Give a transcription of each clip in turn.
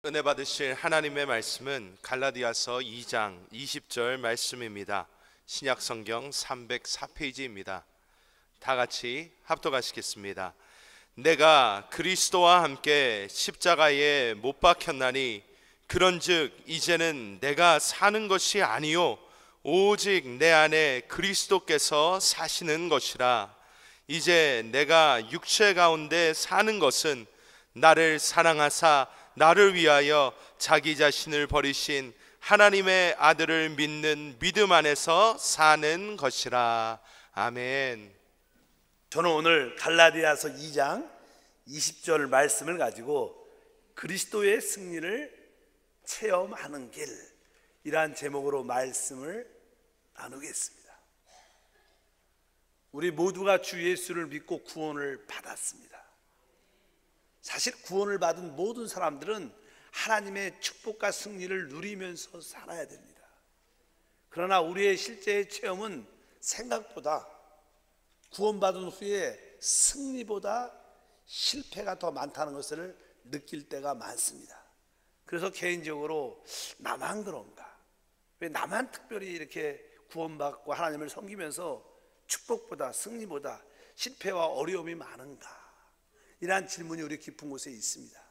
은혜 받으실 하나님의 말씀은 갈라디아서 2장 20절 말씀입니다. 신약 성경 304페이지입니다. 다 같이 합독하시겠습니다. 내가 그리스도와 함께 십자가에 못 박혔나니 그런즉 이제는 내가 사는 것이 아니요 오직 내 안에 그리스도께서 사시는 것이라. 이제 내가 육체 가운데 사는 것은 나를 사랑하사 나를 위하여 자기 자신을 버리신 하나님의 아들을 믿는 믿음 안에서 사는 것이라. 아멘. 저는 오늘 갈라디아서 2장 20절 말씀을 가지고 그리스도의 승리를 체험하는 길이란 제목으로 말씀을 나누겠습니다. 우리 모두가 주 예수를 믿고 구원을 받았습니다. 사실 구원을 받은 모든 사람들은 하나님의 축복과 승리를 누리면서 살아야 됩니다. 그러나 우리의 실제의 체험은 생각보다 구원받은 후에 승리보다 실패가 더 많다는 것을 느낄 때가 많습니다. 그래서 개인적으로 나만 그런가? 왜 나만 특별히 이렇게 구원받고 하나님을 섬기면서 축복보다 승리보다 실패와 어려움이 많은가? 이러한 질문이 우리 깊은 곳에 있습니다.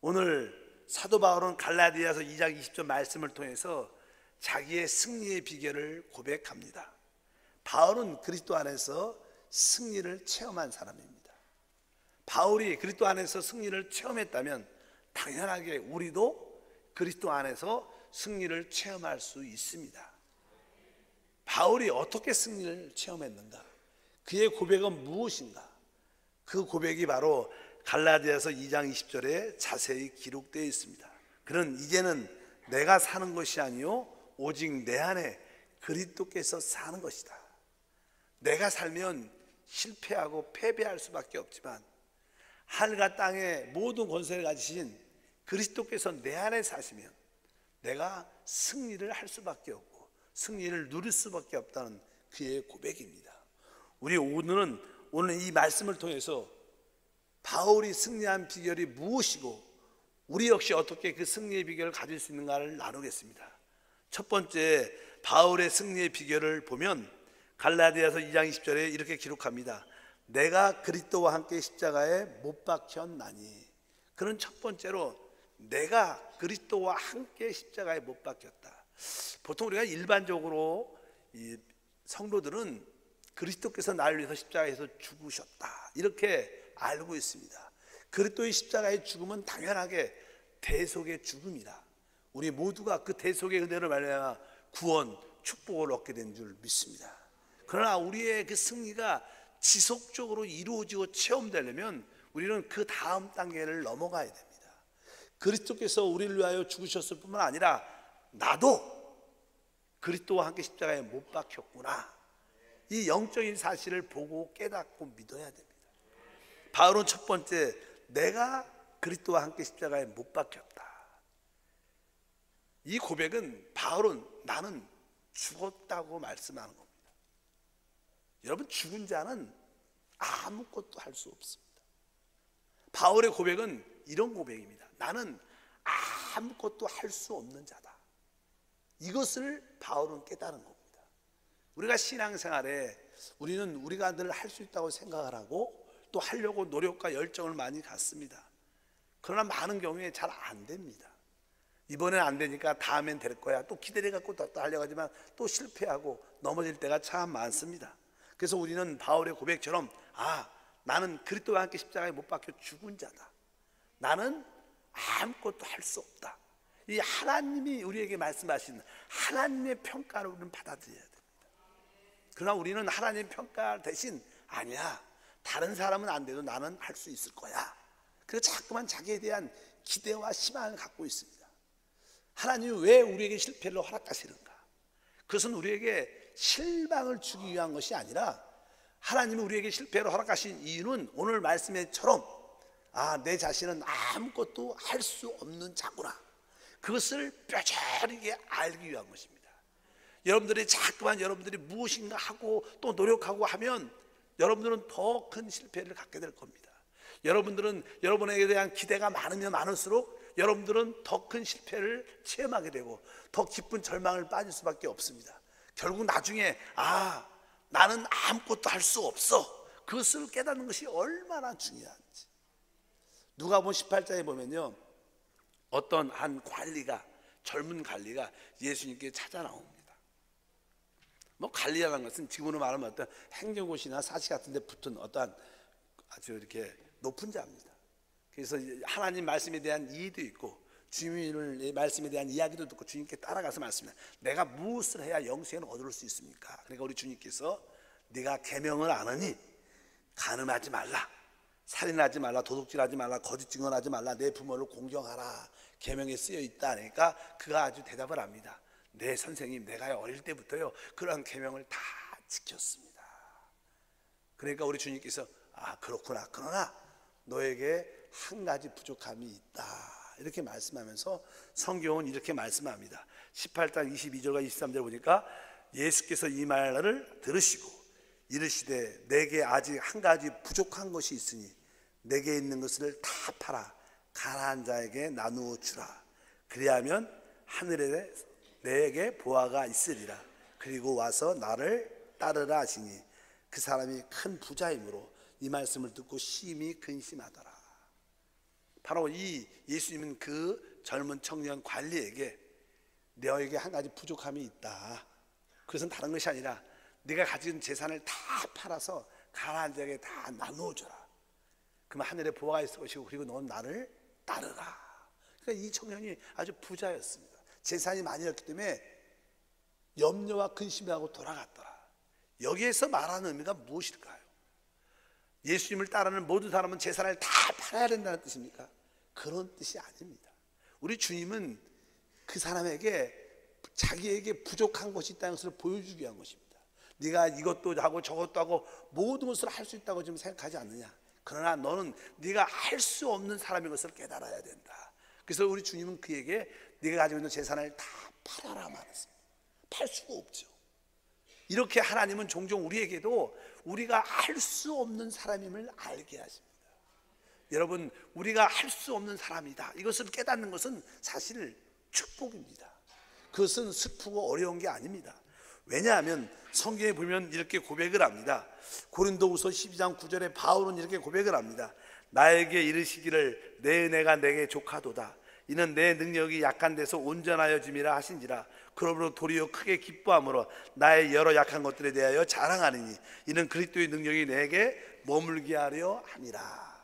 오늘 사도 바울은 갈라디아서 2장 20절 말씀을 통해서 자기의 승리의 비결을 고백합니다. 바울은 그리스도 안에서 승리를 체험한 사람입니다. 바울이 그리스도 안에서 승리를 체험했다면 당연하게 우리도 그리스도 안에서 승리를 체험할 수 있습니다. 바울이 어떻게 승리를 체험했는가? 그의 고백은 무엇인가? 그 고백이 바로 갈라디아서 2장 20절에 자세히 기록되어 있습니다. 그는 이제는 내가 사는 것이 아니요 오직 내 안에 그리스도께서 사는 것이다. 내가 살면 실패하고 패배할 수밖에 없지만 하늘과 땅의 모든 권세를 가지신 그리스도께서 내 안에 사시면 내가 승리를 할 수밖에 없고 승리를 누릴 수밖에 없다는 그의 고백입니다. 우리 오늘 이 말씀을 통해서 바울이 승리한 비결이 무엇이고 우리 역시 어떻게 그 승리의 비결을 가질 수 있는가를 나누겠습니다. 첫 번째 바울의 승리의 비결을 보면 갈라디아서 2장 20절에 이렇게 기록합니다. 내가 그리스도와 함께 십자가에 못 박혔나니. 그런 첫 번째로 내가 그리스도와 함께 십자가에 못 박혔다. 보통 우리가 일반적으로 이 성도들은 그리스도께서 나를 위해서 십자가에서 죽으셨다 이렇게 알고 있습니다. 그리스도의 십자가의 죽음은 당연하게 대속의 죽음이다. 우리 모두가 그 대속의 은혜로 말미암아 구원, 축복을 얻게 된 줄 믿습니다. 그러나 우리의 그 승리가 지속적으로 이루어지고 체험되려면 우리는 그 다음 단계를 넘어가야 됩니다. 그리스도께서 우리를 위하여 죽으셨을 뿐만 아니라 나도 그리스도와 함께 십자가에 못 박혔구나. 이 영적인 사실을 보고 깨닫고 믿어야 됩니다. 바울은 첫 번째 내가 그리스도와 함께 십자가에 못 박혔다. 이 고백은 바울은 나는 죽었다고 말씀하는 겁니다. 여러분 죽은 자는 아무것도 할 수 없습니다. 바울의 고백은 이런 고백입니다. 나는 아무것도 할 수 없는 자다. 이것을 바울은 깨달은 겁니다. 우리가 신앙생활에 우리는 우리가 늘 할 수 있다고 생각을 하고 또 하려고 노력과 열정을 많이 갖습니다. 그러나 많은 경우에 잘 안 됩니다. 이번엔 안 되니까 다음엔 될 거야 또 기대해갖고 또 하려고 하지만 또 실패하고 넘어질 때가 참 많습니다. 그래서 우리는 바울의 고백처럼 나는 그리스도와 함께 십자가에 못 박혀 죽은 자다. 나는 아무것도 할 수 없다. 이 하나님이 우리에게 말씀하신 하나님의 평가를 우리는 받아들여야 됩니다. 그러나 우리는 하나님 평가 대신 아니야 다른 사람은 안 돼도 나는 할 수 있을 거야. 그래서 자꾸만 자기에 대한 기대와 희망을 갖고 있습니다. 하나님이 왜 우리에게 실패를 허락하시는가? 그것은 우리에게 실망을 주기 위한 것이 아니라 하나님이 우리에게 실패를 허락하신 이유는 오늘 말씀에처럼 내 자신은 아무것도 할 수 없는 자구나. 그것을 뼈저리게 알기 위한 것입니다. 여러분들이 자꾸만 여러분들이 무엇인가 하고 또 노력하고 하면 여러분들은 더 큰 실패를 갖게 될 겁니다. 여러분들은 여러분에게 대한 기대가 많으면 많을수록 여러분들은 더 큰 실패를 체험하게 되고 더 깊은 절망을 빠질 수밖에 없습니다. 결국 나중에 나는 아무것도 할 수 없어, 그것을 깨닫는 것이 얼마나 중요한지. 누가복음 18장에 보면요, 어떤 한 관리가, 젊은 관리가 예수님께 찾아 나옵니다. 뭐 관리라는 것은 지금으로 말하면 어떤 행정고시나 사시 같은 데 붙은 어떠한 아주 이렇게 높은 자입니다. 그래서 하나님 말씀에 대한 이해도 있고 주님의 말씀에 대한 이야기도 듣고 주님께 따라가서 말씀합니다. 내가 무엇을 해야 영생을 얻을 수 있습니까? 그러니까 우리 주님께서 네가 계명을 아느니 간음하지 말라, 살인하지 말라, 도둑질하지 말라, 거짓 증언하지 말라, 내 부모를 공경하라, 계명에 쓰여 있다. 그러니까 그가 아주 대답을 합니다. 네 선생님, 내가 어릴 때부터요 그러한 계명을 다 지켰습니다. 그러니까 우리 주님께서 그렇구나, 그러나 너에게 한 가지 부족함이 있다, 이렇게 말씀하면서 성경은 이렇게 말씀합니다. 18장 22절과 23절 보니까 예수께서 이 말을 들으시고 이르시되 내게 아직 한 가지 부족한 것이 있으니 내게 있는 것을 다 팔아 가난한 자에게 나누어 주라. 그리하면 하늘에 내게 보화가 있으리라. 그리고 와서 나를 따르라 하시니 그 사람이 큰 부자이므로 이 말씀을 듣고 심히 근심하더라. 바로 이 예수님은 그 젊은 청년 관리에게 너에게 한 가지 부족함이 있다, 그것은 다른 것이 아니라 네가 가진 재산을 다 팔아서 가난한 자에게 다 나누어줘라. 그러면 하늘에 보화가 있을 것이고 그리고 넌 나를 따르라. 그러니까 이 청년이 아주 부자였습니다. 재산이 많이였기 때문에 염려와 근심하고 돌아갔더라. 여기에서 말하는 의미가 무엇일까요? 예수님을 따르는 모든 사람은 재산을 다 팔아야 된다는 뜻입니까? 그런 뜻이 아닙니다. 우리 주님은 그 사람에게 자기에게 부족한 것이 있다는 것을 보여주기 위한 것입니다. 네가 이것도 하고 저것도 하고 모든 것을 할 수 있다고 지금 생각하지 않느냐? 그러나 너는 네가 할 수 없는 사람인 것을 깨달아야 된다. 그래서 우리 주님은 그에게 네가 가지고 있는 재산을 다 팔아라 말했습니다. 팔 수가 없죠. 이렇게 하나님은 종종 우리에게도 우리가 할 수 없는 사람임을 알게 하십니다. 여러분, 우리가 할 수 없는 사람이다, 이것을 깨닫는 것은 사실 축복입니다. 그것은 슬프고 어려운 게 아닙니다. 왜냐하면 성경에 보면 이렇게 고백을 합니다. 고린도후서 12장 9절에 바울은 이렇게 고백을 합니다. 나에게 이르시기를 내 은혜가 내게 족하도다. 이는 내 능력이 약한 데서 온전하여짐이라 하신지라. 그러므로 도리어 크게 기뻐함으로 나의 여러 약한 것들에 대하여 자랑하느니 이는 그리스도의 능력이 내게 머물게 하려 함이라.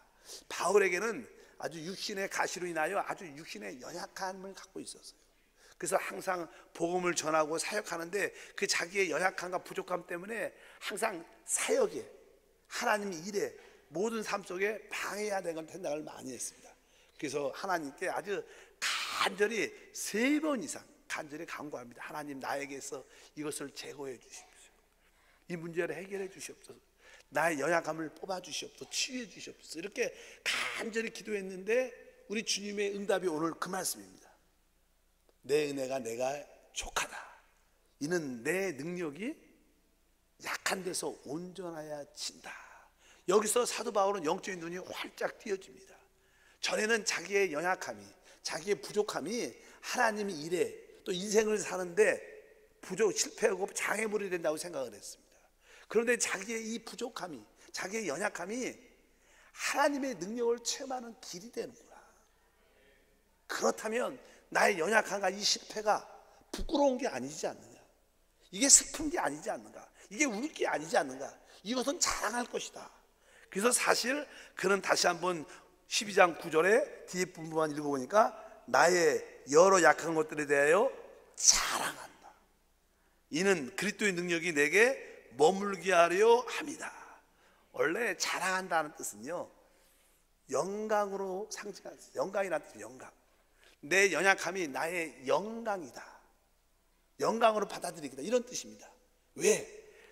바울에게는 아주 육신의 가시로 인하여 아주 육신의 연약함을 갖고 있었어요. 그래서 항상 복음을 전하고 사역하는데 그 자기의 연약함과 부족함 때문에 항상 사역에, 하나님 일에, 모든 삶 속에 방해해야 되는 생각을 많이 했습니다. 그래서 하나님께 아주 간절히 3번 이상 간절히 간구합니다. 하나님, 나에게서 이것을 제거해 주십시오. 이 문제를 해결해 주시옵소서. 나의 연약함을 뽑아 주시옵소서. 치유해 주시옵소서. 이렇게 간절히 기도했는데 우리 주님의 응답이 오늘 그 말씀입니다. 내 은혜가 내가 족하다. 이는 내 능력이 약한 데서 온전하여 진다. 여기서 사도 바울은 영적인 눈이 활짝 띄어집니다. 전에는 자기의 연약함이, 자기의 부족함이 하나님의 일에 또 인생을 사는데 실패하고 장애물이 된다고 생각을 했습니다. 그런데 자기의 이 부족함이, 자기의 연약함이 하나님의 능력을 체험하는 길이 되는구나. 그렇다면 나의 연약함과 이 실패가 부끄러운 게 아니지 않느냐? 이게 슬픈 게 아니지 않는가? 이게 울 게 아니지 않는가? 이것은 자랑할 것이다. 그래서 사실 그는 다시 한번 12장 9절에 뒤에 부분만 읽어보니까 나의 여러 약한 것들에 대하여 자랑한다. 이는 그리스도의 능력이 내게 머물게 하려 함이다. 원래 자랑한다는 뜻은요, 영광으로 상징하는, 영광이라는 뜻이에요. 영광. 내 연약함이 나의 영광이다, 영광으로 받아들이기다, 이런 뜻입니다. 왜?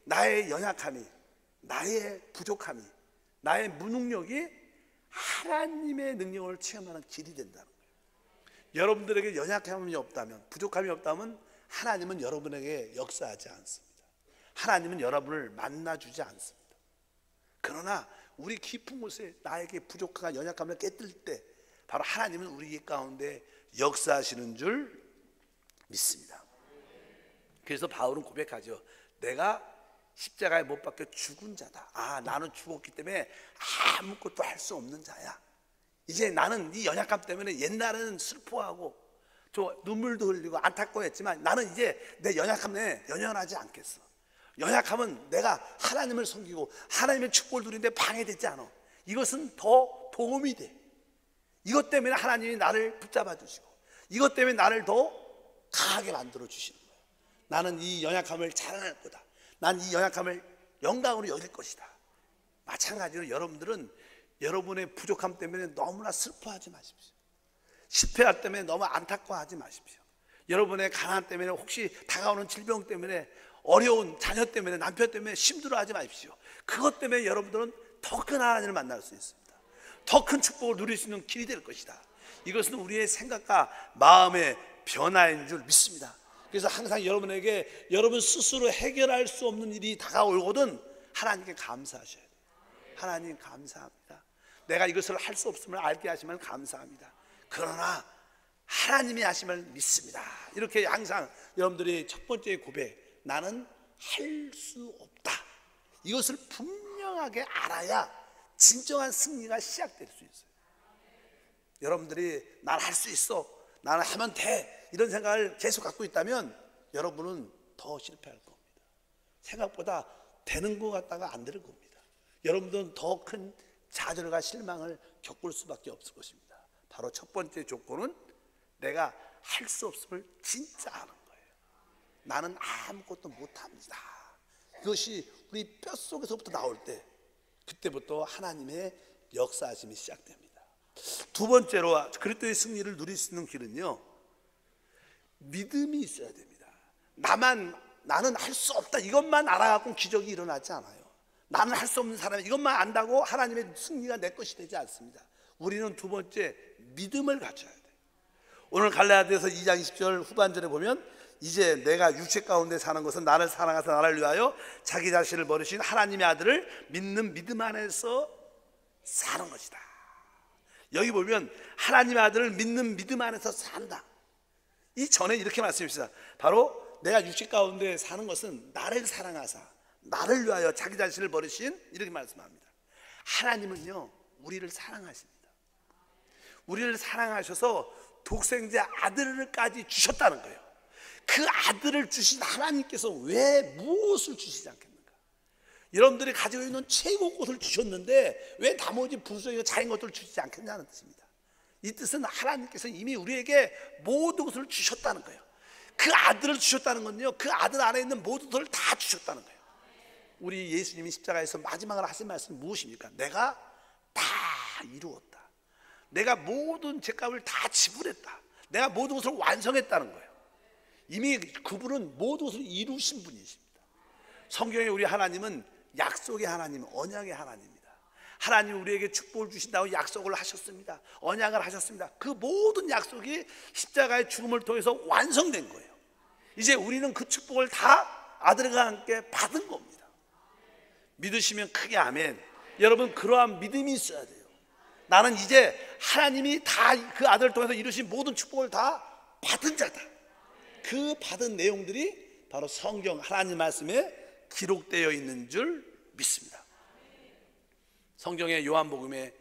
나의 연약함이, 나의 부족함이, 나의 무능력이 하나님의 능력을 체험하는 길이 된다는 거예요. 여러분들에게 연약함이 없다면, 부족함이 없다면 하나님은 여러분에게 역사하지 않습니다. 하나님은 여러분을 만나주지 않습니다. 그러나 우리 깊은 곳에 나에게 부족한 연약함을 깨뜨릴 때 바로 하나님은 우리 가운데 역사하시는 줄 믿습니다. 그래서 바울은 고백하죠. 내가 십자가에 못 박혀 죽은 자다. 나는 죽었기 때문에 아무것도 할 수 없는 자야. 이제 나는 이 연약함 때문에 옛날에는 슬퍼하고 저 눈물도 흘리고 안타까워했지만 나는 이제 내 연약함 내에 연연하지 않겠어. 연약함은 내가 하나님을 섬기고 하나님의 축복을 누리는데 방해되지 않아. 이것은 더 도움이 돼. 이것 때문에 하나님이 나를 붙잡아 주시고 이것 때문에 나를 더 강하게 만들어 주시는 거예요. 나는 이 연약함을 자랑할 거다. 난 이 연약함을 영광으로 여길 것이다. 마찬가지로 여러분들은 여러분의 부족함 때문에 너무나 슬퍼하지 마십시오. 실패할 때문에 너무 안타까워하지 마십시오. 여러분의 가난 때문에 혹시 다가오는 질병 때문에 어려운 자녀 때문에 남편 때문에 힘들어하지 마십시오. 그것 때문에 여러분들은 더 큰 하나님을 만날 수 있습니다. 더 큰 축복을 누릴 수 있는 길이 될 것이다. 이것은 우리의 생각과 마음의 변화인 줄 믿습니다. 그래서 항상 여러분에게 여러분 스스로 해결할 수 없는 일이 다가오거든 하나님께 감사하셔야 돼요. 하나님 감사합니다. 내가 이것을 할 수 없음을 알게 하시면 감사합니다. 그러나 하나님이 하심을 믿습니다. 이렇게 항상 여러분들이 첫 번째 고백, 나는 할 수 없다. 이것을 분명하게 알아야 진정한 승리가 시작될 수 있어요. 여러분들이 난 할 수 있어, 나는 하면 돼, 이런 생각을 계속 갖고 있다면 여러분은 더 실패할 겁니다. 생각보다 되는 것 같다가 안 되는 겁니다. 여러분들은 더 큰 좌절과 실망을 겪을 수밖에 없을 것입니다. 바로 첫 번째 조건은 내가 할 수 없음을 진짜 아는 거예요. 나는 아무것도 못합니다. 이것이 우리 뼛속에서부터 나올 때 그때부터 하나님의 역사하심이 시작됩니다. 두 번째로 그리스도의 승리를 누릴 수 있는 길은요, 믿음이 있어야 됩니다. 나는 할 수 없다 이것만 알아갖고 기적이 일어나지 않아요. 나는 할 수 없는 사람 이것만 안다고 하나님의 승리가 내 것이 되지 않습니다. 우리는 두 번째 믿음을 가져야 돼요. 오늘 갈라디아서 2장 20절 후반절에 보면 이제 내가 육체 가운데 사는 것은 나를 사랑하사 나를 위하여 자기 자신을 버리신 하나님의 아들을 믿는 믿음 안에서 사는 것이다. 여기 보면 하나님의 아들을 믿는 믿음 안에서 산다. 이 전에 이렇게 말씀했습니다. 바로 내가 육체 가운데 사는 것은 나를 사랑하사 나를 위하여 자기 자신을 버리신, 이렇게 말씀합니다. 하나님은요 우리를 사랑하십니다. 우리를 사랑하셔서 독생자 아들을까지 주셨다는 거예요. 그 아들을 주신 하나님께서 왜 무엇을 주시지 않겠는가? 여러분들이 가지고 있는 최고 것을 주셨는데 왜 나머지 부수적이고 작은 것들을 주시지 않겠냐는 뜻입니다. 이 뜻은 하나님께서 이미 우리에게 모든 것을 주셨다는 거예요. 그 아들을 주셨다는 건요, 그 아들 안에 있는 모든 것을 다 주셨다는 거예요. 우리 예수님이 십자가에서 마지막으로 하신 말씀이 무엇입니까? 내가 다 이루었다. 내가 모든 죄값을 다 지불했다. 내가 모든 것을 완성했다는 거예요. 이미 그분은 모든 것을 이루신 분이십니다. 성경에 우리 하나님은 약속의 하나님, 언약의 하나님입니다. 하나님 우리에게 축복을 주신다고 약속을 하셨습니다. 언약을 하셨습니다. 그 모든 약속이 십자가의 죽음을 통해서 완성된 거예요. 이제 우리는 그 축복을 다 아들과 함께 받은 겁니다. 믿으시면 크게 아멘. 여러분 그러한 믿음이 있어야 돼요. 나는 이제 하나님이 다 그 아들을 통해서 이루신 모든 축복을 다 받은 자다. 그 받은 내용들이 바로 성경 하나님 말씀에 기록되어 있는 줄 믿습니다. 성경의 요한복음에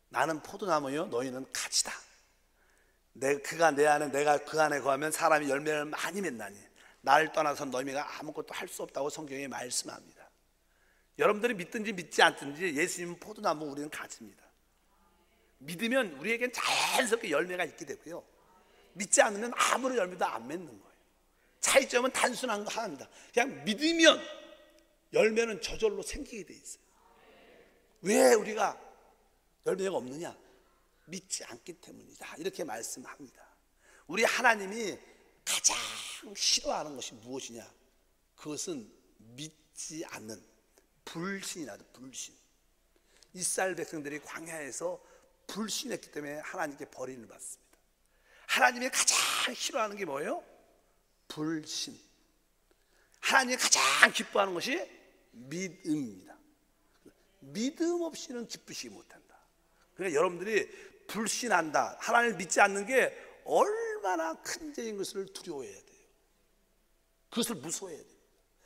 나는 포도나무요 너희는 가지다. 그가 내 안에 내가 그 안에 거하면 사람이 열매를 많이 맺나니 나를 떠나서 너희가 아무것도 할 수 없다고 성경에 말씀합니다. 여러분들이 믿든지 믿지 않든지 예수님은 포도나무, 우리는 가지입니다. 믿으면 우리에겐 자연스럽게 열매가 있게 되고요, 믿지 않으면 아무런 열매도 안 맺는 거예요. 차이점은 단순한 거 하나입니다. 그냥 믿으면 열매는 저절로 생기게 돼 있어요. 왜 우리가 열매가 없느냐? 믿지 않기 때문이다. 이렇게 말씀합니다. 우리 하나님이 가장 싫어하는 것이 무엇이냐? 그것은 믿지 않는 불신이라도 불신. 이스라엘 백성들이 광야에서 불신했기 때문에 하나님께 버림을 받습니다. 하나님이 가장 싫어하는 게 뭐예요? 불신. 하나님이 가장 기뻐하는 것이 믿음입니다. 믿음 없이는 기쁘시지 못한다. 그러니까 여러분들이 불신한다, 하나님을 믿지 않는 게 얼마나 큰 죄인 것을 두려워해야 돼요. 그것을 무서워해야 돼요.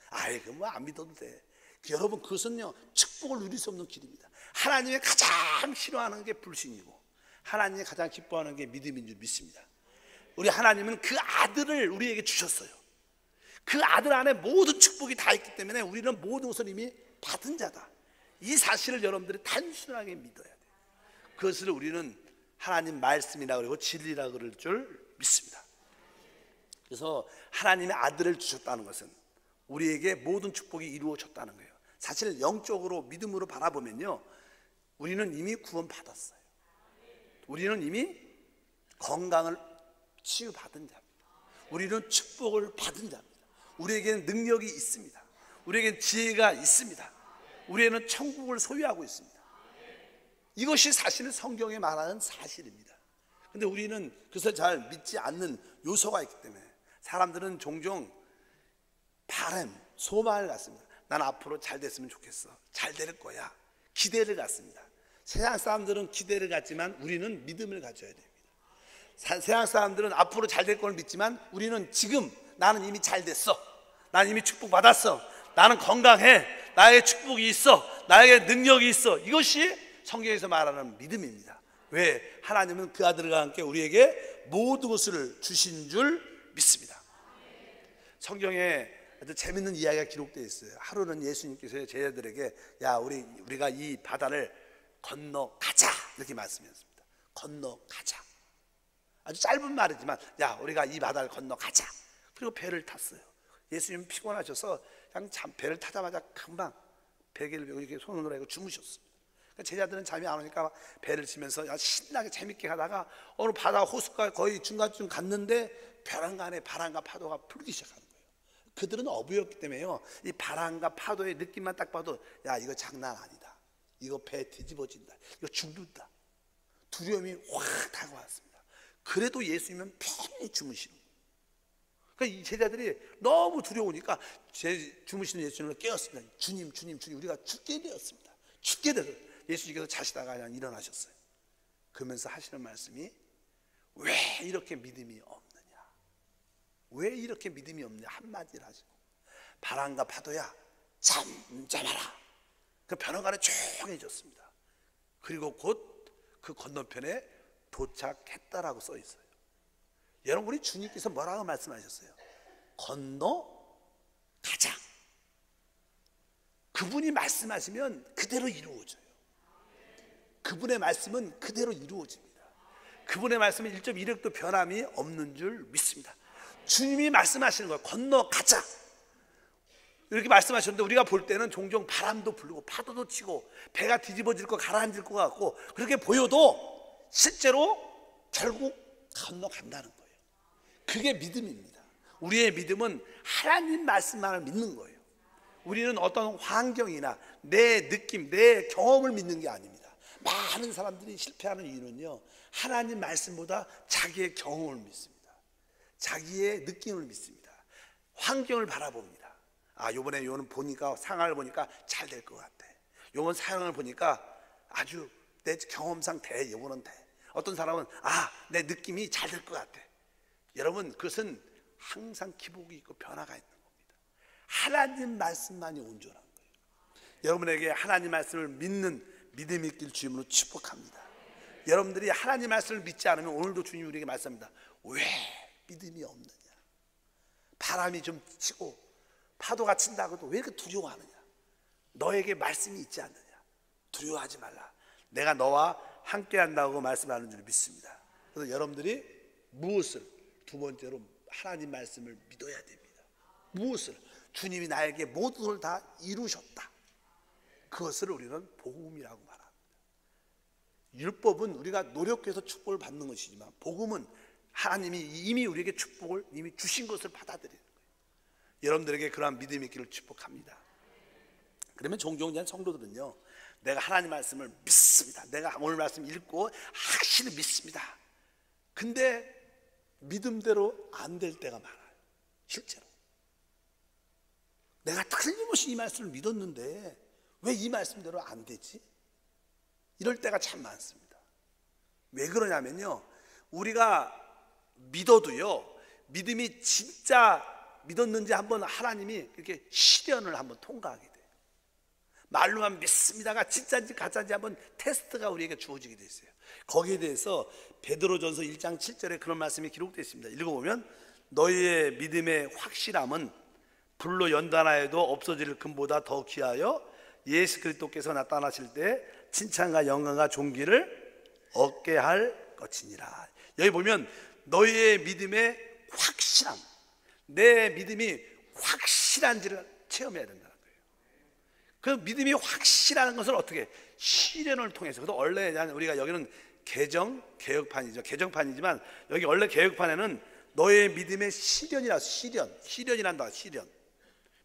아이, 그 뭐 안 믿어도 돼. 여러분, 그것은요 축복을 누릴 수 없는 길입니다. 하나님이 가장 싫어하는 게 불신이고 하나님이 가장 기뻐하는 게 믿음인 줄 믿습니다. 우리 하나님은 그 아들을 우리에게 주셨어요. 그 아들 안에 모든 축복이 다 있기 때문에 우리는 모든 것을 이미 받은 자다. 이 사실을 여러분들이 단순하게 믿어야 돼요. 그것을 우리는 하나님 말씀이라 그러고 진리라 그럴 줄 믿습니다. 그래서 하나님의 아들을 주셨다는 것은 우리에게 모든 축복이 이루어졌다는 거예요. 사실 영적으로 믿음으로 바라보면요, 우리는 이미 구원받았어요. 우리는 이미 건강을 치유받은 자입니다. 우리는 축복을 받은 자입니다. 우리에게는 능력이 있습니다. 우리에게는 지혜가 있습니다. 우리에는 천국을 소유하고 있습니다. 이것이 사실은 성경에 말하는 사실입니다. 근데 우리는 그것을 잘 믿지 않는 요소가 있기 때문에 사람들은 종종 바람, 소망을 갖습니다. 난 앞으로 잘 됐으면 좋겠어. 잘 될 거야. 기대를 갖습니다. 세상 사람들은 기대를 갖지만 우리는 믿음을 가져야 됩니다. 세상 사람들은 앞으로 잘 될 걸 믿지만 우리는 지금 나는 이미 잘 됐어. 나는 이미 축복받았어. 나는 건강해. 나에게 축복이 있어. 나에게 능력이 있어. 이것이 성경에서 말하는 믿음입니다. 왜? 하나님은 그 아들과 함께 우리에게 모든 것을 주신 줄 믿습니다. 성경에 아주 재밌는 이야기가 기록되어 있어요. 하루는 예수님께서 제자들에게 야, 우리가 이 바다를 건너가자 이렇게 말씀하셨습니다. 건너가자. 아주 짧은 말이지만 야, 우리가 이 바다를 건너가자. 그리고 배를 탔어요. 예수님 피곤하셔서 그냥 배를 타자마자 금방 베개를 메고 이렇게 손으로 해고 주무셨습니다. 제자들은 잠이 안 오니까 배를 치면서 신나게 재밌게 가다가 어느 바다 호숫가 거의 중간쯤 갔는데 벼랑간에 바람과 파도가 불기 시작하는 거예요. 그들은 어부였기 때문에요, 이 바람과 파도의 느낌만 딱 봐도 야, 이거 장난 아니다. 이거 배 뒤집어진다. 이거 죽는다. 두려움이 확 다가왔습니다. 그래도 예수님은 편히 주무시는 거예요. 그러니까 이 제자들이 너무 두려우니까 주무시는 예수님을 깨웠습니다. 주님, 우리가 죽게 되었습니다. 죽게 되었습니다. 예수님께서 자시다가 그냥 일어나셨어요. 그러면서 하시는 말씀이 왜 이렇게 믿음이 없느냐, 왜 이렇게 믿음이 없느냐 한마디를 하시고 바람과 파도야 잠잠하라. 그 변호가는 조용해졌습니다. 그리고 곧 그 건너편에 도착했다라고 써 있어요. 여러분, 우리 주님께서 뭐라고 말씀하셨어요? 건너가자. 그분이 말씀하시면 그대로 이루어져요. 그분의 말씀은 그대로 이루어집니다. 그분의 말씀은 1.1획도 변함이 없는 줄 믿습니다. 주님이 말씀하시는 거예요. 건너가자. 이렇게 말씀하셨는데 우리가 볼 때는 종종 바람도 불고 파도도 치고 배가 뒤집어질 거 가라앉을 것 같고 그렇게 보여도 실제로 결국 건너간다는 거예요. 그게 믿음입니다. 우리의 믿음은 하나님 말씀만을 믿는 거예요. 우리는 어떤 환경이나 내 느낌, 내 경험을 믿는 게 아닙니다. 많은 사람들이 실패하는 이유는요, 하나님 말씀보다 자기의 경험을 믿습니다. 자기의 느낌을 믿습니다. 환경을 바라봅니다. 아, 요번에 요는 보니까 상황을 보니까 잘 될 것 같아. 요번 상황을 보니까 아주 내 경험상 돼. 요번은 돼. 어떤 사람은 아, 내 느낌이 잘 될 것 같아. 여러분, 그것은 항상 기복이 있고 변화가 있는 겁니다. 하나님 말씀만이 온전한 거예요. 여러분에게 하나님 말씀을 믿는 믿음이 있길 주님으로 축복합니다. 여러분들이 하나님 말씀을 믿지 않으면 오늘도 주님이 우리에게 말씀합니다. 왜 믿음이 없느냐? 바람이 좀 치고 파도가 친다고도 왜 이렇게 두려워하느냐? 너에게 말씀이 있지 않느냐? 두려워하지 말라. 내가 너와 함께 한다고 말씀하는 줄 믿습니다. 그래서 여러분들이 무엇을, 두 번째로 하나님 말씀을 믿어야 됩니다. 무엇을? 주님이 나에게 모든 걸 다 이루셨다. 그것을 우리는 복음이라고 말합니다. 율법은 우리가 노력해서 축복을 받는 것이지만 복음은 하나님이 이미 우리에게 축복을 이미 주신 것을 받아들이는 거예요. 여러분들에게 그러한 믿음이 있기를 축복합니다. 그러면 종종 성도들은요, 내가 하나님 말씀을 믿습니다. 내가 오늘 말씀 읽고 확실히 믿습니다. 근데 믿음대로 안 될 때가 많아요. 실제로 내가 틀림없이 이 말씀을 믿었는데 왜 이 말씀대로 안 되지? 이럴 때가 참 많습니다. 왜 그러냐면요, 우리가 믿어도요, 믿음이 진짜 믿었는지 한번 하나님이 이렇게 시련을 한번 통과하게 돼요. 말로만 믿습니다가 진짜인지 가짜인지 한번 테스트가 우리에게 주어지게 돼 있어요. 거기에 대해서 베드로전서 1장 7절에 그런 말씀이 기록되어 있습니다. 읽어보면 너희의 믿음의 확실함은 불로 연단하여도 없어질 금보다 더 귀하여 예수 그리스도께서 나타나실 때 칭찬과 영광과 존귀를 얻게 할 것이니라. 여기 보면 너희의 믿음의 확실함, 내 믿음이 확실한지를 체험해야 된다는 거예요. 그 믿음이 확실한 것을 어떻게? 시련을 통해서. 그래도 원래 우리가 여기는 개정판이죠. 개정판이지만 여기 원래 개혁판에는 너의 믿음의 시련이라, 시련이란다. 시련,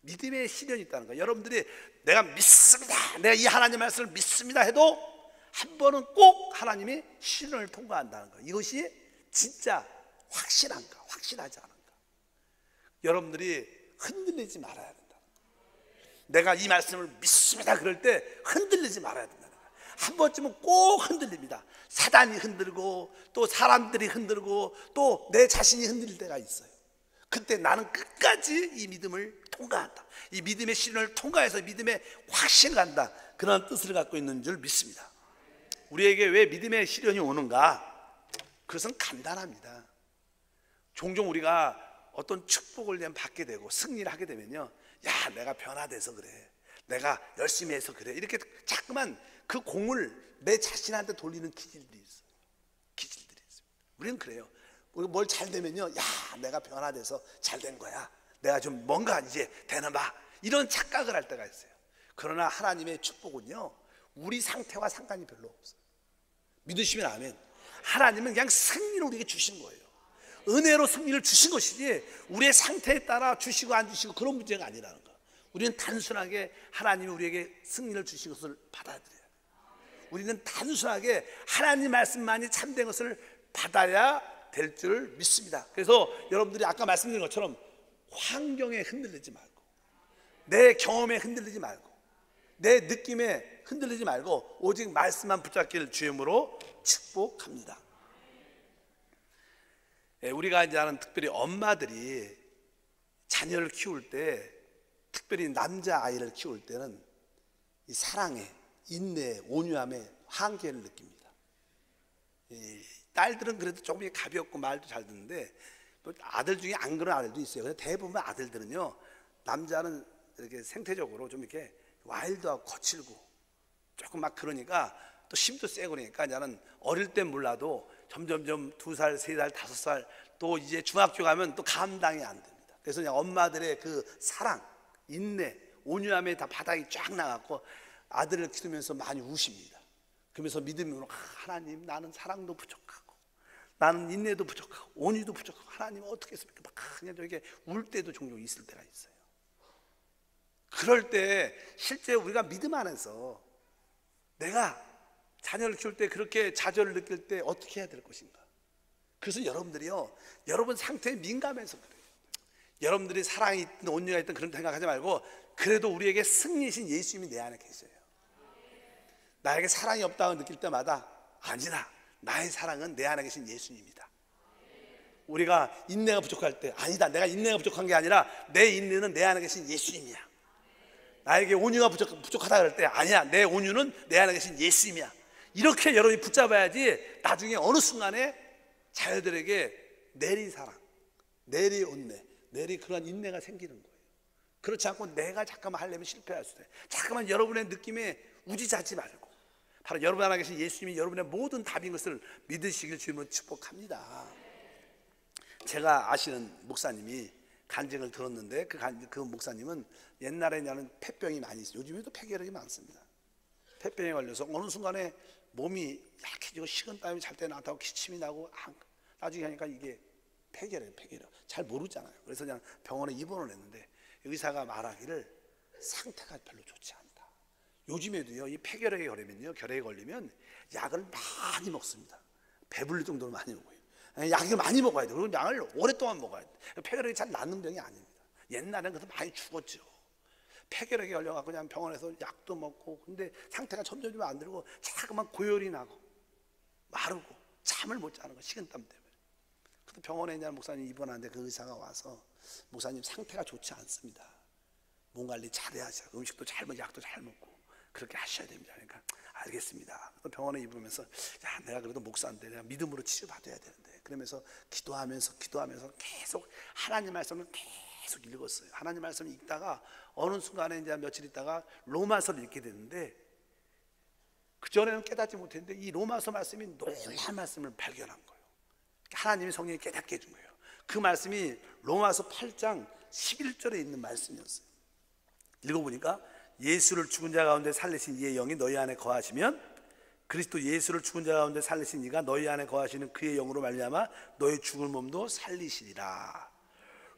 믿음의 시련이 있다는 거예요. 여러분들이 내가 믿습니다, 내가 이 하나님 말씀을 믿습니다 해도 한 번은 꼭 하나님이 시련을 통과한다는 거예요. 이것이 진짜 확실한가, 확실하지 않은가. 여러분들이 흔들리지 말아야 된다. 내가 이 말씀을 믿습니다 그럴 때 흔들리지 말아야 된다는 거예요. 한 번쯤은 꼭 흔들립니다. 사단이 흔들고 또 사람들이 흔들고 또 내 자신이 흔들릴 때가 있어요. 그때 나는 끝까지 이 믿음을 통과한다, 이 믿음의 시련을 통과해서 믿음의 확신을 간다, 그런 뜻을 갖고 있는 줄 믿습니다. 우리에게 왜 믿음의 시련이 오는가? 그것은 간단합니다. 종종 우리가 어떤 축복을 받게 되고 승리를 하게 되면요, 야, 내가 변화돼서 그래, 내가 열심히 해서 그래, 이렇게 자꾸만 그 공을 내 자신한테 돌리는 기질들이 있어요. 기질들이 있어요. 우리는 그래요. 뭘 잘 되면요, 야, 내가 변화돼서 잘 된 거야, 내가 좀 뭔가 이제 되나 봐, 이런 착각을 할 때가 있어요. 그러나 하나님의 축복은요, 우리 상태와 상관이 별로 없어요. 믿으시면 아멘. 하나님은 그냥 승리를 우리에게 주신 거예요. 은혜로 승리를 주신 것이지 우리의 상태에 따라 주시고 안 주시고 그런 문제가 아니라는 거. 우리는 단순하게 하나님이 우리에게 승리를 주신 것을 받아들여야 돼요. 우리는 단순하게 하나님 말씀만이 참된 것을 받아야 될 줄 믿습니다. 그래서 여러분들이 아까 말씀드린 것처럼 환경에 흔들리지 말고, 내 경험에 흔들리지 말고, 내 느낌에 흔들리지 말고 오직 말씀만 붙잡길 주임으로 축복합니다. 우리가 이제 아는 특별히 엄마들이 자녀를 키울 때, 특별히 남자 아이를 키울 때는 이 사랑에, 인내, 온유함에 한계를 느낍니다. 딸들은 그래도 조금 가볍고 말도 잘 듣는데 아들 중에 안 그런 아들도 있어요. 근데 대부분 아들들은요, 남자는 이렇게 생태적으로 좀 이렇게 와일드하고 거칠고 조금 막 그러니까 또 힘도 세고 그러니까 나는 어릴 땐 몰라도 점점점 2살, 3살, 5살 또 이제 중학교 가면 또 감당이 안 됩니다. 그래서 그냥 엄마들의 그 사랑, 인내, 온유함에 다 바닥이 쫙 나갔고 아들을 키우면서 많이 우십니다. 그러면서 믿음으로 하나님, 나는 사랑도 부족하고 나는 인내도 부족하고 온유도 부족하고 하나님 어떻게 했습니까? 막 그냥 저렇게 울 때도 종종 있을 때가 있어요. 그럴 때 실제 우리가 믿음 안에서 내가 자녀를 키울 때 그렇게 좌절을 느낄 때 어떻게 해야 될 것인가? 그래서 여러분들이요, 여러분 상태에 민감해서 그래요. 여러분들이 사랑이 있든 온유가 있든 그런 생각하지 말고 그래도 우리에게 승리신 예수님이 내 안에 계세요. 나에게 사랑이 없다고 느낄 때마다 아니다, 나의 사랑은 내 안에 계신 예수님이다. 우리가 인내가 부족할 때 아니다, 내가 인내가 부족한 게 아니라 내 인내는 내 안에 계신 예수님이야. 나에게 온유가 부족하다 그럴 때 아니야, 내 온유는 내 안에 계신 예수님이야. 이렇게 여러분이 붙잡아야지 나중에 어느 순간에 자녀들에게 내리 사랑, 내리 온내, 내리 그런 인내가 생기는 거예요. 그렇지 않고 내가 잠깐만 하려면 실패할 수 있어요. 잠깐만 여러분의 느낌에 우지자지 말고 바로 여러분 안에 계신 예수님이 여러분의 모든 답인 것을 믿으시길 주님은 축복합니다. 제가 아시는 목사님이 간증을 들었는데 그 목사님은 옛날에 나는 폐병이 많이 있어요. 요즘에도 폐결핵이 많습니다. 폐병에 걸려서 어느 순간에 몸이 약해지고 식은땀이 잘 때 나타나고 기침이 나고 나중에 하니까 이게 폐결핵 잘 모르잖아요. 그래서 그냥 병원에 입원을 했는데 의사가 말하기를 상태가 별로 좋지 않다. 요즘에도요, 이 폐결핵에 걸리면요, 결핵에 걸리면 약을 많이 먹습니다. 배불릴 정도로 많이 먹어요. 약을 많이 먹어야 돼요. 그리고 약을 오랫동안 먹어야 돼요. 폐결핵이 잘 낫는 병이 아닙니다. 옛날에는 그래서 많이 죽었죠. 폐결핵에 걸려갖고 그냥 병원에서 약도 먹고, 근데 상태가 점점 안 들고 자꾸만 고열이 나고 마르고 잠을 못 자는 거예요. 식은땀 때문에. 근데 병원에 있는 목사님 입원하는데 그 의사가 와서 목사님 상태가 좋지 않습니다. 몸 관리 잘해야죠. 음식도 잘 먹고 약도 잘 먹고 그렇게 하셔야 됩니다. 그러니까 알겠습니다. 병원에 입으면서 야, 내가 그래도 목사인데 내가 믿음으로 치료받아야 되는데 그러면서 기도하면서 계속 하나님 말씀을 계속 읽었어요. 하나님 말씀을 읽다가 어느 순간에 이제 며칠 있다가 로마서를 읽게 됐는데 그전에는 깨닫지 못했는데 이 로마서 말씀이 놀라운 말씀을 발견한 거예요. 하나님의 성령이 깨닫게 해준 거예요. 그 말씀이 로마서 8장 11절에 있는 말씀이었어요. 읽어보니까 예수를 죽은 자 가운데 살리신 이의 영이 너희 안에 거하시면 그리스도 예수를 죽은 자 가운데 살리신 이가 너희 안에 거하시는 그의 영으로 말미암아 너희 죽은 몸도 살리시리라.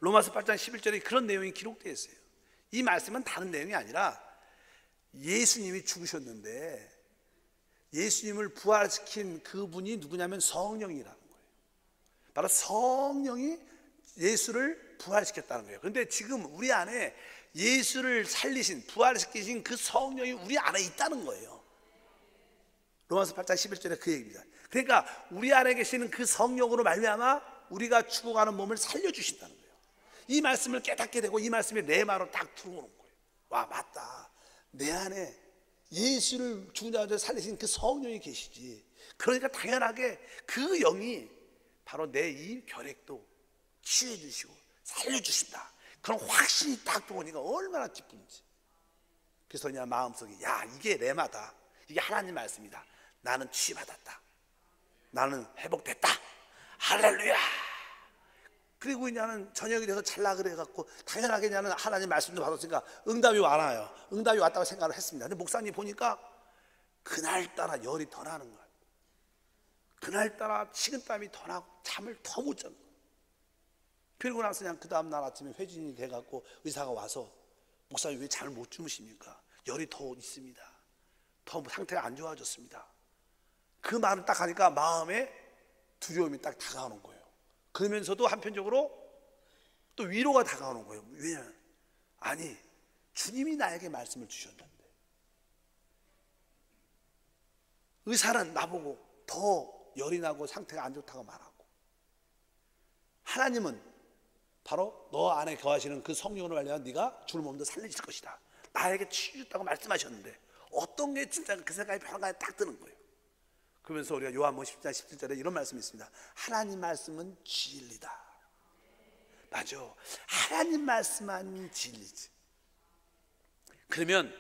로마서 8장 11절에 그런 내용이 기록되어 있어요. 이 말씀은 다른 내용이 아니라 예수님이 죽으셨는데 예수님을 부활시킨 그분이 누구냐면 성령이라는 거예요. 바로 성령이 예수를 부활시켰다는 거예요. 그런데 지금 우리 안에 예수를 살리신 부활시키신 그 성령이 우리 안에 있다는 거예요. 로마서 8장 11절에 그 얘기입니다. 그러니까 우리 안에 계시는 그 성령으로 말미암아 우리가 죽어가는 몸을 살려주신다는 거예요. 이 말씀을 깨닫게 되고 이 말씀이 내 마음으로 딱 들어오는 거예요. 와, 맞다. 내 안에 예수를 죽은 자 가운데 살리신 그 성령이 계시지. 그러니까 당연하게 그 영이 바로 내 이 결핵도 치유해 주시고 살려 주신다. 그런 확신이 딱 들어오니까 얼마나 기쁜지. 그래서 그냥 마음속에 야, 이게 레마다. 이게 하나님 말씀이다. 나는 치유받았다. 나는 회복됐다. 할렐루야. 그리고 이제는 저녁이 돼서 잘라 그래갖고 당연하게 이제는 하나님 말씀도 받았으니까 응답이 와요. 응답이 왔다고 생각을 했습니다. 근데 목사님 보니까 그날따라 열이 더 나는 거예요. 그날따라 식은땀이 더 나고 잠을 더 못 자는 거예요. 그리고 나서 그냥 그 다음날 아침에 회진이 돼갖고 의사가 와서 목사님 왜 잠을 못 주무십니까? 열이 더 있습니다. 더 상태가 안 좋아졌습니다. 그 말을 딱 하니까 마음에 두려움이 딱 다가오는 거예요. 그러면서도 한편적으로 또 위로가 다가오는 거예요. 왜냐하면 아니 주님이 나에게 말씀을 주셨는데 의사는 나보고 더 열이 나고 상태가 안 좋다고 말하고 하나님은 바로 너 안에 거하시는 그 성령으로 말미암아 네가 죽은 몸도 살리실 것이다. 나에게 치유했다고 말씀하셨는데 어떤 게 진짜 그 생각이 편안하게 딱 드는 거예요. 그러면서 우리가 요한복음 10장 17절에 이런 말씀이 있습니다. 하나님 말씀은 진리다. 맞아. 하나님 말씀만 진리지. 그러면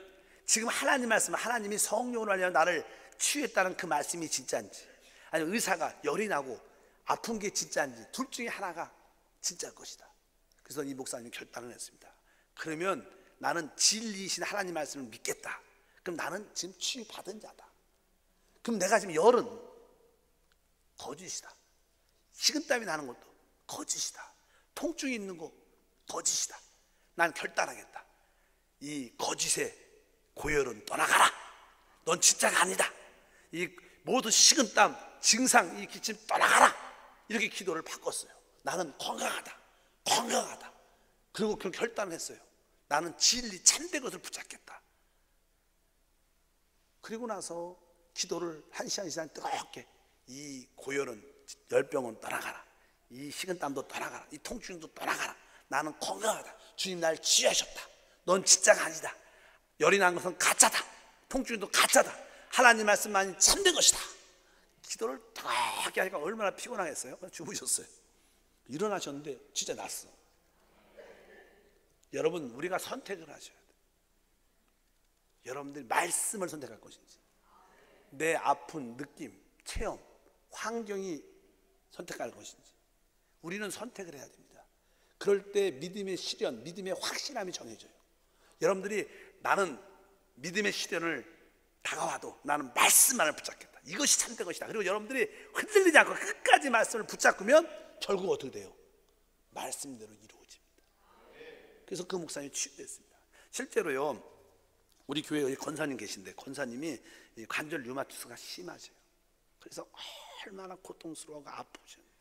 지금 하나님 말씀, 하나님이 성령으로 말미암아 나를 치유했다는 그 말씀이 진짜인지 아니면 의사가 열이 나고 아픈 게 진짜인지 둘 중에 하나가 진짜일 것이다. 그래서 이 목사님이 결단을 했습니다. 그러면 나는 진리이신 하나님 말씀을 믿겠다. 그럼 나는 지금 치유받은 자다. 그럼 내가 지금 열은 거짓이다. 식은땀이 나는 것도 거짓이다. 통증이 있는 거 거짓이다. 난 결단하겠다. 이 거짓의 고열은 떠나가라. 넌 진짜가 아니다. 이 모든 식은땀, 증상, 이 기침 떠나가라. 이렇게 기도를 바꿨어요. 나는 건강하다. 건강하다. 그리고 그 결단을 했어요. 나는 진리 참된 것을 붙잡겠다. 그리고 나서 기도를 1시간 이상 뜨겁게 이 고열은 열병은 떠나가라. 이 식은땀도 떠나가라. 이 통증도 떠나가라. 나는 건강하다. 주님 날 치유하셨다. 넌 진짜가 아니다. 열이 난 것은 가짜다. 통증도 가짜다. 하나님 말씀만이 참된 것이다. 기도를 뜨겁게 하니까 얼마나 피곤하겠어요? 주무셨어요. 일어나셨는데 진짜 났어. 여러분 우리가 선택을 하셔야 돼요. 여러분들이 말씀을 선택할 것인지 내 아픈 느낌, 체험, 환경이 선택할 것인지 우리는 선택을 해야 됩니다. 그럴 때 믿음의 시련, 믿음의 확신함이 정해져요. 여러분들이 나는 믿음의 시련을 다가와도 나는 말씀만을 붙잡겠다. 이것이 참된 것이다. 그리고 여러분들이 흔들리지 않고 끝까지 말씀을 붙잡으면 결국 어떻게 돼요? 말씀대로 이루어집니다. 그래서 그 목사님이 치유됐습니다. 실제로요 우리 교회에 권사님 계신데 권사님이 관절 류마티스가 심하세요. 그래서 얼마나 고통스러워하고 아프셨는지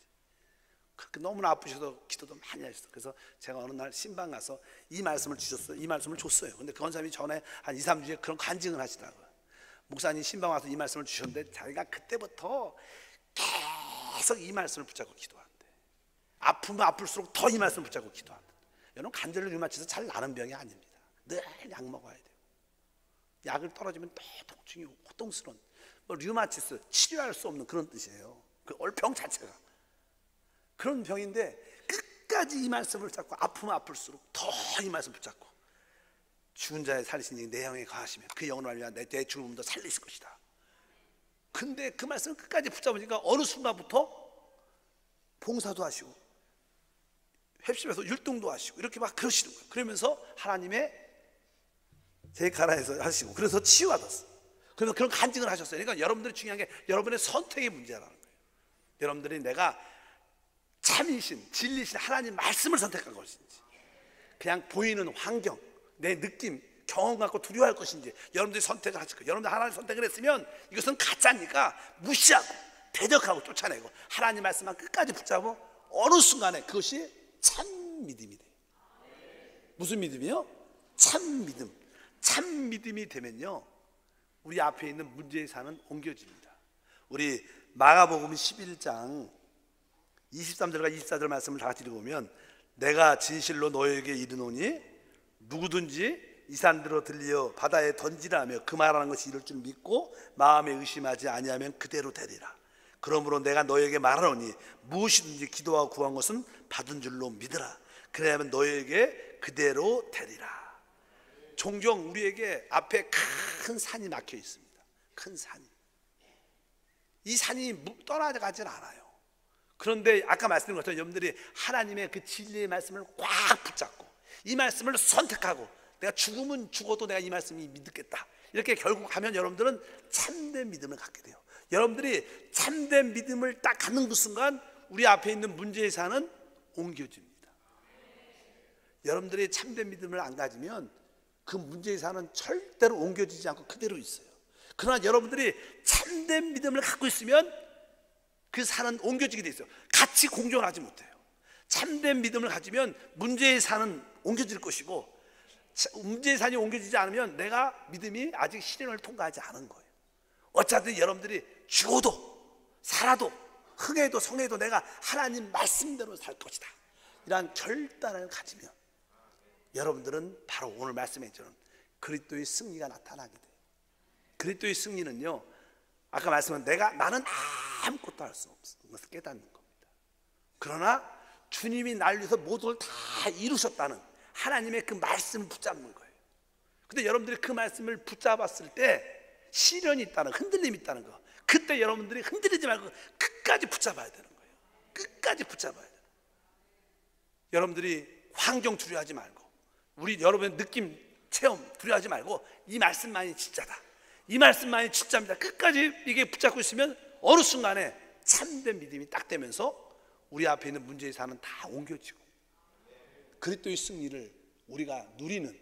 그렇게 너무나 아프셔서 기도도 많이 하셨어요. 그래서 제가 어느 날 신방 가서 이 말씀을 주셨어요. 이 말씀을 줬어요. 근데 그 권사님이 전에 한 2, 3주에 그런 간증을 하시더라고요. 목사님 신방 와서 이 말씀을 주셨는데 자기가 그때부터 계속 이 말씀을 붙잡고 기도한대. 아프면 아플수록 더 이 말씀을 붙잡고 기도한다. 여러분, 관절을 류마티스 잘 나는 병이 아닙니다. 늘 약 먹어야 돼요. 약을 떨어지면 또 통증이 오고 고통스러운, 류마티스, 치료할 수 없는 그런 뜻이에요. 그 병 자체가 그런 병인데, 끝까지 이 말씀을 붙잡고 아프면 아플수록 더 이 말씀을 붙잡고, 죽은 자의 살리시니 내 영에 거하시면 그 영으로 말미암아 내 죽음도 살리실 것이다. 근데 그 말씀을 끝까지 붙잡으니까 어느 순간부터 봉사도 하시고 햅십에서 율동도 하시고 이렇게 막 그러시는 거예요. 그러면서 하나님의 제카라에서 하시고, 그래서 치유받았어요. 그래서 그런 간증을 하셨어요. 그러니까 여러분들이 중요한 게 여러분의 선택의 문제라는 거예요. 여러분들이 내가 참이신 진리신 하나님 말씀을 선택한 것인지, 그냥 보이는 환경, 내 느낌, 경험 갖고 두려워할 것인지 여러분들이 선택을 하실 거예요. 여러분들 하나님 선택을 했으면 이것은 가짜니까 무시하고 대적하고 쫓아내고 하나님 말씀만 끝까지 붙잡고 어느 순간에 그것이 참 믿음이 돼요. 무슨 믿음이요? 참 믿음. 참 믿음이 되면요, 우리 앞에 있는 문제의 산은 옮겨집니다. 우리 마가복음 11장 23절과 24절 말씀을 다 같이 읽어보면, 내가 진실로 너에게 이르노니 누구든지 이 산들로 들려 바다에 던지라며 그 말하는 것이 이룰 줄 믿고 마음에 의심하지 아니하면 그대로 되리라. 그러므로 내가 너에게 말하노니 무엇이든지 기도하고 구한 것은 받은 줄로 믿으라. 그래야만 너에게 그대로 되리라. 종종 우리에게 앞에 큰 산이 막혀 있습니다. 큰 산이, 이 산이 떠나가질 않아요. 그런데 아까 말씀드린 것처럼 여러분들이 하나님의 그 진리의 말씀을 꽉 붙잡고 이 말씀을 선택하고, 내가 죽으면 죽어도 내가 이 말씀이 믿겠다, 이렇게 결국 가면 여러분들은 참된 믿음을 갖게 돼요. 여러분들이 참된 믿음을 딱 갖는 그 순간 우리 앞에 있는 문제의 산은 옮겨집니다. 여러분들이 참된 믿음을 안 가지면 그 문제의 산은 절대로 옮겨지지 않고 그대로 있어요. 그러나 여러분들이 참된 믿음을 갖고 있으면 그 산은 옮겨지게 돼 있어요. 같이 공존을 하지 못해요. 참된 믿음을 가지면 문제의 산은 옮겨질 것이고, 문제의 산이 옮겨지지 않으면 내가 믿음이 아직 시련을 통과하지 않은 거예요. 어차피 여러분들이 죽어도 살아도 흥해도 성해도 내가 하나님 말씀대로 살 것이다, 이러한 결단을 가지면 여러분들은 바로 오늘 말씀했처럼 그리스도의 승리가 나타나게 돼요. 그리스도의 승리는요, 아까 말씀한 나는 아무것도 할 수 없는 것을 깨닫는 겁니다. 그러나 주님이 날 위해서 모든 걸 다 이루셨다는 하나님의 그 말씀을 붙잡는 거예요. 근데 여러분들이 그 말씀을 붙잡았을 때 시련이 있다는, 흔들림이 있다는 거, 그때 여러분들이 흔들리지 말고 끝까지 붙잡아야 되는 거예요. 끝까지 붙잡아야 돼요. 여러분들이 환경 두려워하지 말고, 여러분의 느낌 체험 두려워하지 말고, 이 말씀만이 진짜다, 이 말씀만이 진짜입니다, 끝까지 이게 붙잡고 있으면 어느 순간에 참된 믿음이 딱 되면서 우리 앞에 있는 문제의 산은 다 옮겨지고 그리스도의 승리를 우리가 누리는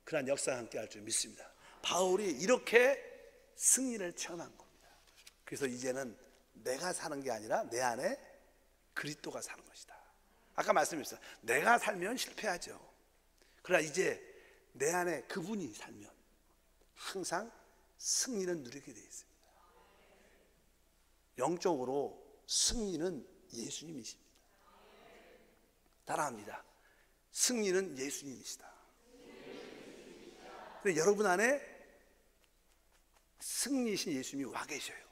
그런 역사가 함께 할 줄 믿습니다. 바울이 이렇게 승리를 체험한 겁니다. 그래서 이제는 내가 사는 게 아니라 내 안에 그리스도가 사는 것이다. 아까 말씀드렸어요. 내가 살면 실패하죠. 그러나 이제 내 안에 그분이 살면 항상 승리는 누리게 되어 있습니다. 영적으로 승리는 예수님이십니다. 따라합니다. 승리는 예수님이시다. 근데 여러분 안에 승리이신 예수님이 와 계셔요.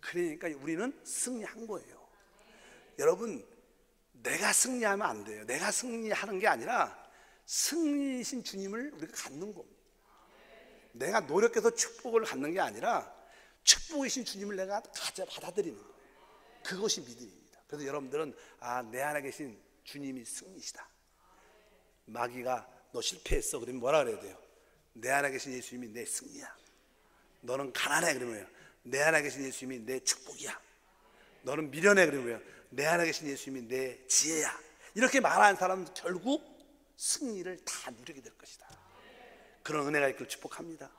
그러니까 우리는 승리한 거예요. 여러분, 내가 승리하면 안 돼요. 내가 승리하는 게 아니라 승리이신 주님을 우리가 갖는 겁니다. 내가 노력해서 축복을 갖는 게 아니라 축복이신 주님을 내가 받아들이는 거예요. 그것이 믿음입니다. 그래서 여러분들은 내 안에 계신 주님이 승리시다. 마귀가 너 실패했어 그러면 뭐라 그래야 돼요? 내 안에 계신 예수님이 내 승리야. 너는 가난해 그러면 내 안에 계신 예수님이 내 축복이야. 너는 미련해 그러면 내 안에 계신 예수님이 내 지혜야. 이렇게 말하는 사람은 결국 승리를 다 누리게 될 것이다. 그런 은혜가 있기를 축복합니다.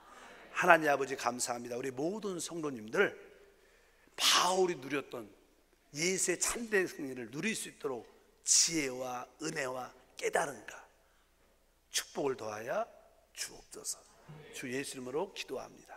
하나님 아버지 감사합니다. 우리 모든 성도님들 바울이 누렸던 예수의 참된 승리를 누릴 수 있도록 지혜와 은혜와 깨달음과 축복을 더하여 주옵소서. 주 예수 이름으로 기도합니다.